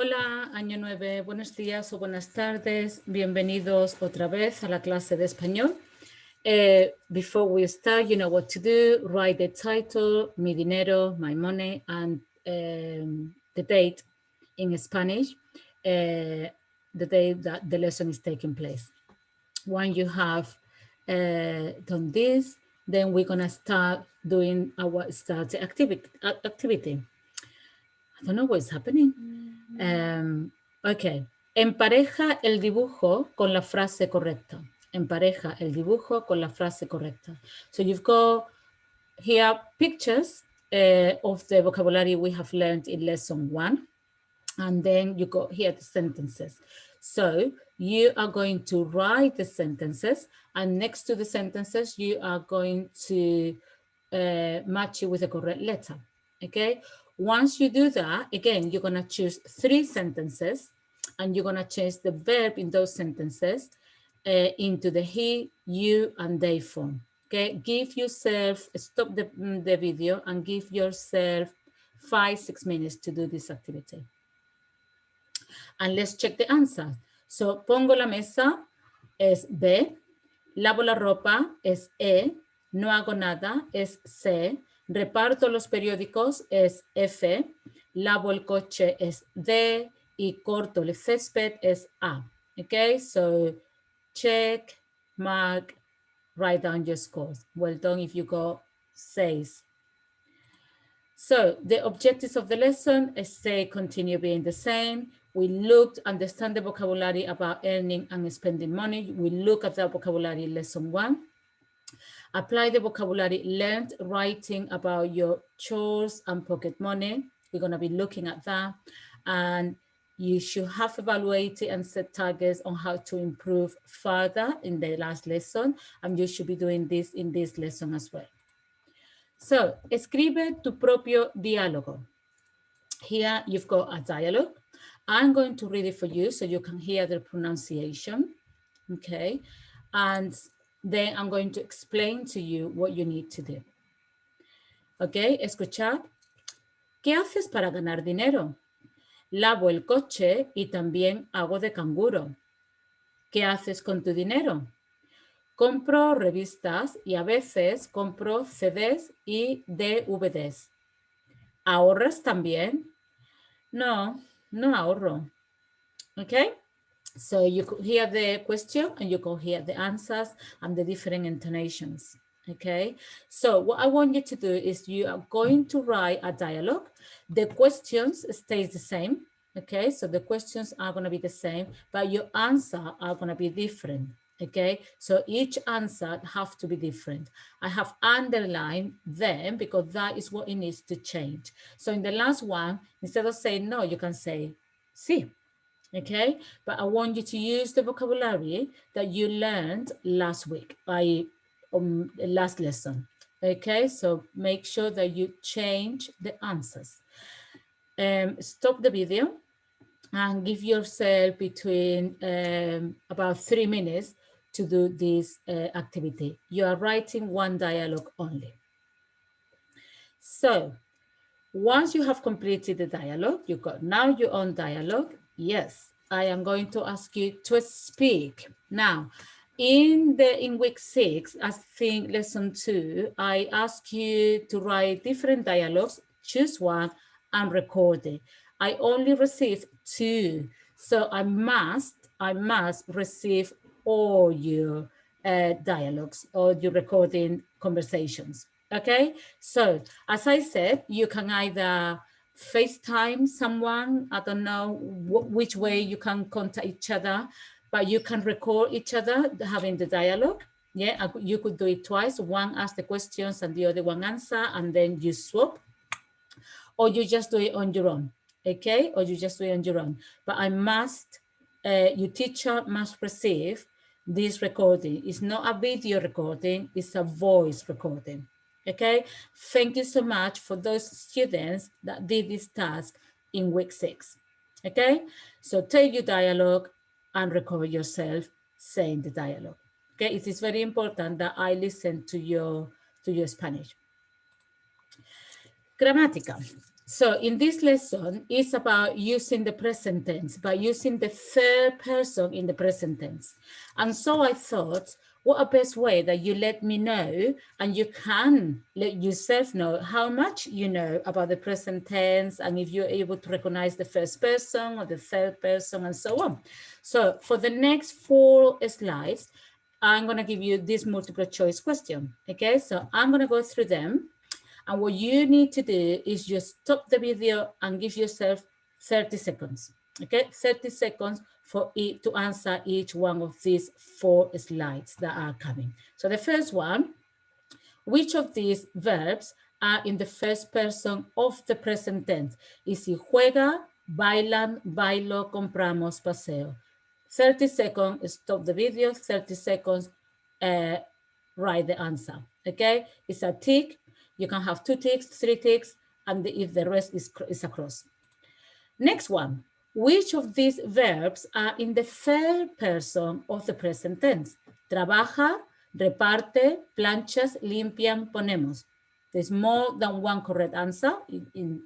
Hola, año 9, buenos días o buenas tardes. Bienvenidos otra vez a la clase de español. Before we start, you know what to do. Write the title, mi dinero, my money, and the date in Spanish, the day that the lesson is taking place. When you have done this, then we're going to start doing our start activity. I don't know what's happening. Ok. Empareja el dibujo con la frase correcta. Empareja el dibujo con la frase correcta. So you've got here pictures of the vocabulary we have learned in lesson 1. And then you got here the sentences. So you are going to write the sentences, and next to the sentences, you are going to match it with the correct letter. Okay. Once you do that, again, you're going to choose 3 sentences, and you're going to change the verb in those sentences into the he, you, and they form. Okay. Give yourself, stop the video and give yourself 5-6 minutes to do this activity. And let's check the answer. So, pongo la mesa es B, lavo la ropa es E, no hago nada es C, reparto los periódicos es F, lavo el coche es D y corto el césped es A. Okay, so check, mark, write down your scores. Well done if you got 6. So the objectives of the lesson is they continue being the same. We looked, understand the vocabulary about earning and spending money. We look at the vocabulary in lesson 1. Apply the vocabulary learned, writing about your chores and pocket money. We're going to be looking at that. And you should have evaluated and set targets on how to improve further in the last lesson. And you should be doing this in this lesson as well. So, escribe tu propio diálogo. Here you've got a dialogue. I'm going to read it for you so you can hear the pronunciation, okay? And then I'm going to explain to you what you need to do. Okay, escuchad. ¿Qué haces para ganar dinero? Lavo el coche y también hago de canguro. ¿Qué haces con tu dinero? Compro revistas y a veces compro CDs y DVDs. ¿Ahorras también? No, no ahorro. Okay? So you could hear the question and you could hear the answers and the different intonations. Okay? So what I want you to do is you are going to write a dialogue. The questions stays the same. Okay? So the questions are going to be the same, but your answer are going to be different. Okay, so each answer have to be different. I have underlined them because that is what it needs to change. So in the last one, instead of saying no, you can say sí. Okay, but I want you to use the vocabulary that you learned last week, last lesson. Okay, so make sure that you change the answers. Stop the video and give yourself between about 3 minutes to do this activity. You are writing one dialogue only. So once you have completed the dialogue, you got now your own dialogue. Yes, I am going to ask you to speak. Now, in week 6, I think lesson 2, I ask you to write different dialogues, choose one and record it. I only received 2, so I must receive all your dialogues or your recording conversations. Okay, so as I said, you can either FaceTime someone, I don't know which way you can contact each other, but you can record each other having the dialogue. Yeah, you could do it twice. One ask the questions and the other one answer, and then you swap. Or you just do it on your own, okay? Or you just do it on your own. But I must, your teacher must receive this recording. It's not a video recording, it's a voice recording. Okay, thank you so much for those students that did this task in week 6. Okay, so take your dialogue and record yourself saying the dialogue. Okay, it is very important that I listen to your Spanish. Gramática. So in this lesson, it's about using the present tense, by using the third person in the present tense. And so I thought, what a best way that you let me know, and you can let yourself know how much you know about the present tense, and if you're able to recognize the first person or the third person and so on. So for the next 4 slides, I'm going to give you this multiple choice question. Okay, so I'm going to go through them. And what you need to do is just stop the video and give yourself 30 seconds. Okay, 30 seconds for it to answer each one of these 4 slides that are coming. So the first one, which of these verbs are in the first person of the present tense? Is it juega, bailan, bailo, compramos, paseo? 30 seconds, stop the video, 30 seconds, write the answer, okay? It's a tick. You can have 2 ticks, 3 ticks, and if the rest is a cross. Next one, which of these verbs are in the third person of the present tense? Trabaja, reparte, planchas, limpian, ponemos. There's more than one correct answer,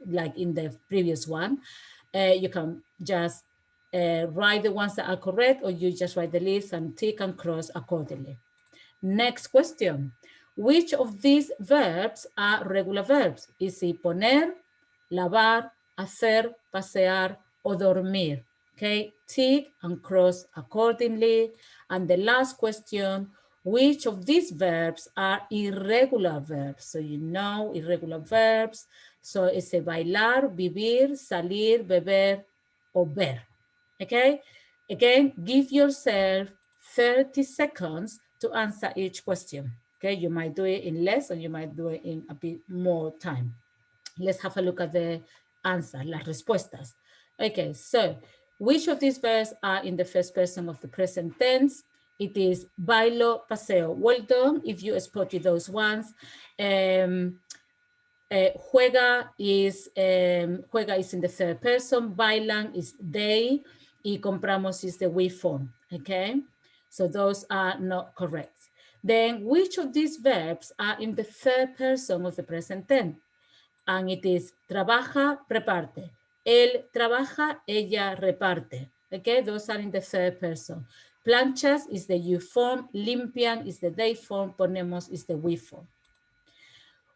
like in the previous one. You can just write the ones that are correct, or you just write the list and tick and cross accordingly. Next question. Which of these verbs are regular verbs? Is it poner, lavar, hacer, pasear, o dormir? Okay, tick and cross accordingly. And the last question, which of these verbs are irregular verbs? So you know irregular verbs. So it's a bailar, vivir, salir, beber, o ver. Okay, again, give yourself 30 seconds to answer each question. Okay, you might do it in less, or you might do it in a bit more time. Let's have a look at the answer, las respuestas. Okay, so which of these verbs are in the first person of the present tense? It is bailo, paseo. Well done if you spotted those ones. Juega is in the third person, bailan is they, y compramos is the we form, okay? So those are not correct. Then which of these verbs are in the third person of the present tense? And it is trabaja, reparte. Él trabaja, ella reparte. Okay, those are in the third person. Planchas is the you form, limpian is the they form, ponemos is the we form.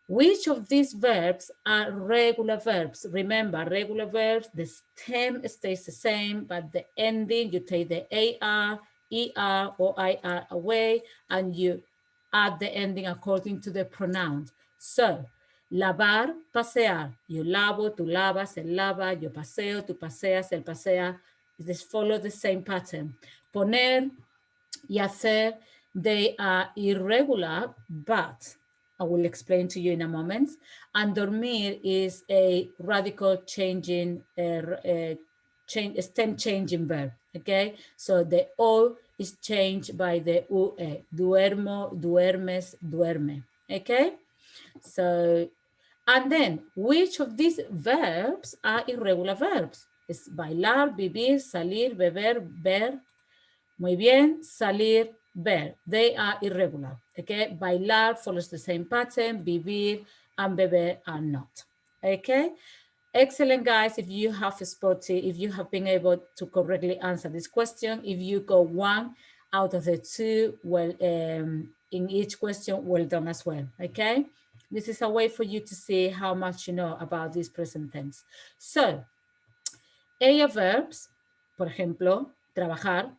Which of these verbs are regular verbs? Remember, regular verbs, the stem stays the same, but the ending, you take the AR, ER, or IR away, and you add the ending according to the pronouns. So, lavar, pasear. Yo lavo, tú lavas, él lava, yo paseo, tú paseas, él pasea. This follow the same pattern. Poner y hacer, they are irregular, but I will explain to you in a moment. And dormir is a radical changing, stem changing verb, okay? So the O is changed by the UE. Duermo, duermes, duerme, okay? So, and then, which of these verbs are irregular verbs? Es bailar, vivir, salir, beber, ver. Muy bien, salir, ver. They are irregular. Okay, bailar follows the same pattern, vivir and beber are not. Okay, excellent, guys. If you have spotted, if you have been able to correctly answer this question, if you go 1 out of the 2, well, in each question, well done as well. Okay, this is a way for you to see how much you know about this present tense. So, ella verbs, por ejemplo, trabajar.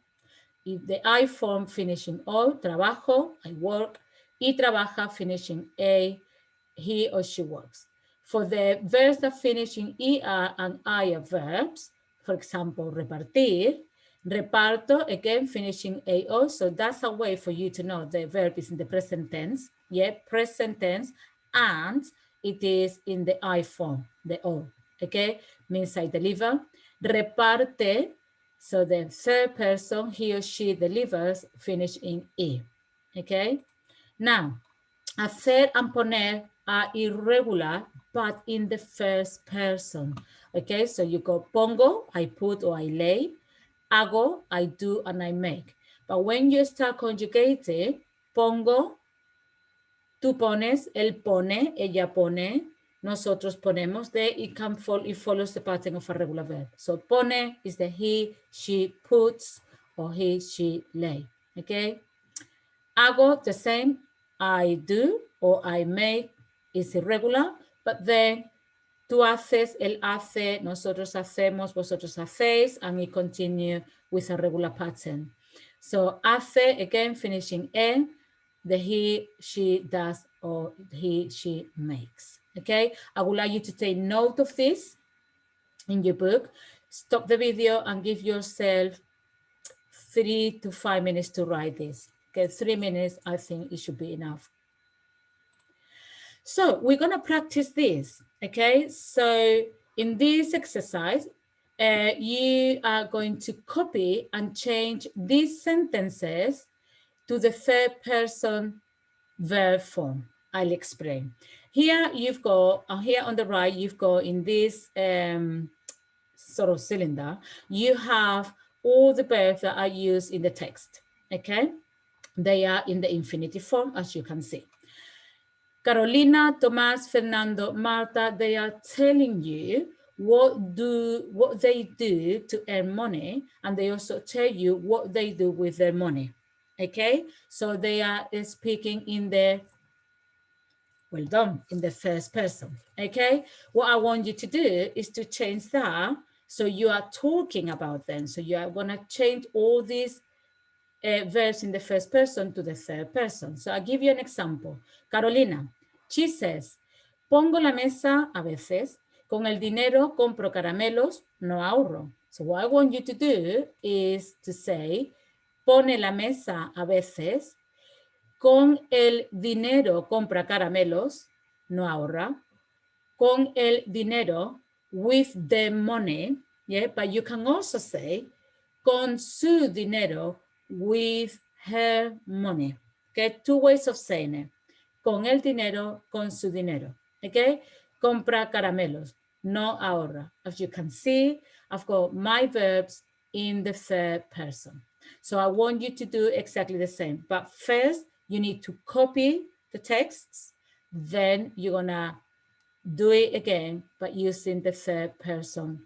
If the I form finishing O, trabajo, I work, y trabaja finishing A, he or she works. For the verbs that finish in ER and IR verbs, for example, repartir, reparto, again, finishing AO. So that's a way for you to know the verb is in the present tense. Yeah, present tense, and it is in the I form, the O. Okay, means I deliver. Reparte, so the third person, he or she delivers, finish in E. Okay, now, hacer and poner are irregular, but in the first person. Okay, so you go pongo, I put or I lay, hago, I do and I make. But when you start conjugating, pongo, tú pones, él pone, ella pone, nosotros ponemos the, it follows the pattern of a regular verb. So pone is the he, she puts, or he, she lay, okay? Hago, the same, I do, or I make is irregular, but then tú haces, él hace, nosotros hacemos, vosotros hacéis, and we continue with a regular pattern. So hace, again, finishing en, the he, she does, or he, she makes. Okay, I would like you to take note of this in your book. Stop the video and give yourself 3 to 5 minutes to write this. Okay, 3 minutes, I think it should be enough. So we're going to practice this. Okay, so in this exercise, you are going to copy and change these sentences to the third person verb form. I'll explain. Here you've got, here on the right, you've got in this sort of cylinder, you have all the verbs that are used in the text, okay? They are in the infinitive form, as you can see. Carolina, Tomás, Fernando, Marta, they are telling you what they do to earn money, and they also tell you what they do with their money, okay? So they are speaking in the, well done, in the first person, okay? What I want you to do is to change that so you are talking about them. So you are gonna change all these verbs in the first person to the third person. So I'll give you an example. Carolina, she says, pongo la mesa a veces, con el dinero compro caramelos, no ahorro. So what I want you to do is to say, pone la mesa a veces, con el dinero compra caramelos, no ahorra. Con el dinero, with the money, yeah, but you can also say, con su dinero, with her money. Okay, 2 ways of saying it. Con el dinero, con su dinero. Okay, compra caramelos, no ahorra. As you can see, I've got my verbs in the third person. So I want you to do exactly the same. But first, you need to copy the texts. Then you're gonna do it again, but using the third person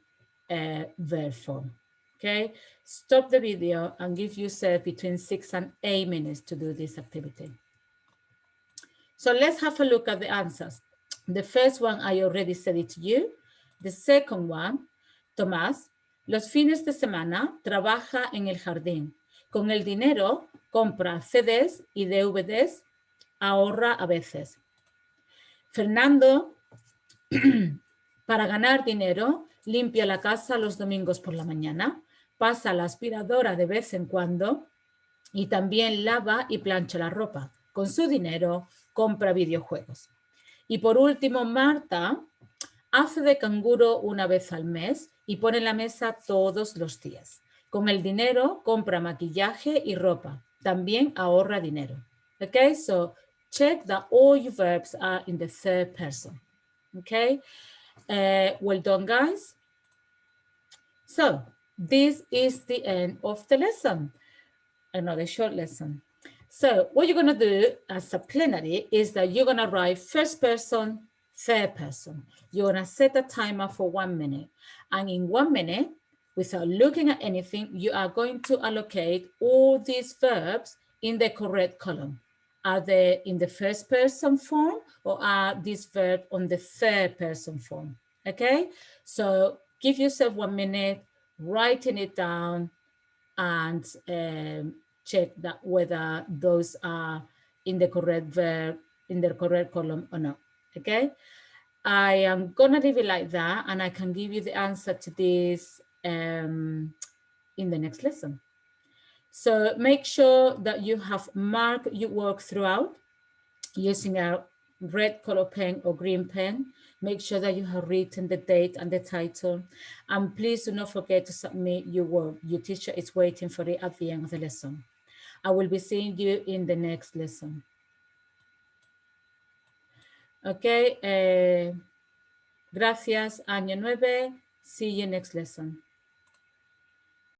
verb form. Okay, stop the video and give yourself between 6 and 8 minutes to do this activity. So let's have a look at the answers. The first one, I already said it to you. The second one, Tomás, los fines de semana trabaja en el jardín. Con el dinero compra CDs y DVDs, ahorra a veces. Fernando, para ganar dinero, limpia la casa los domingos por la mañana, pasa la aspiradora de vez en cuando y también lava y plancha la ropa. Con su dinero, compra videojuegos. Y por último, Marta hace de canguro una vez al mes y pone la mesa todos los días. Con el dinero, compra maquillaje y ropa. También ahorra dinero. Okay, so check that all your verbs are in the third person. Okay, well done, guys. So this is the end of the lesson, another short lesson. So what you're going to do as a plenary is that you're going to write first person, third person. You're going to set a timer for 1 minute. And in 1 minute, without looking at anything, you are going to allocate all these verbs in the correct column. Are they in the first person form or are these verbs on the third person form? Okay, so give yourself 1 minute, writing it down, and check that whether those are in the correct verb, in the correct column or not, okay? I am gonna leave it like that and I can give you the answer to this in the next lesson. So make sure that you have marked your work throughout using a red color pen or green pen. Make sure that you have written the date and the title. And please do not forget to submit your work. Your teacher is waiting for it at the end of the lesson. I will be seeing you in the next lesson. Okay, gracias, año 9. See you next lesson.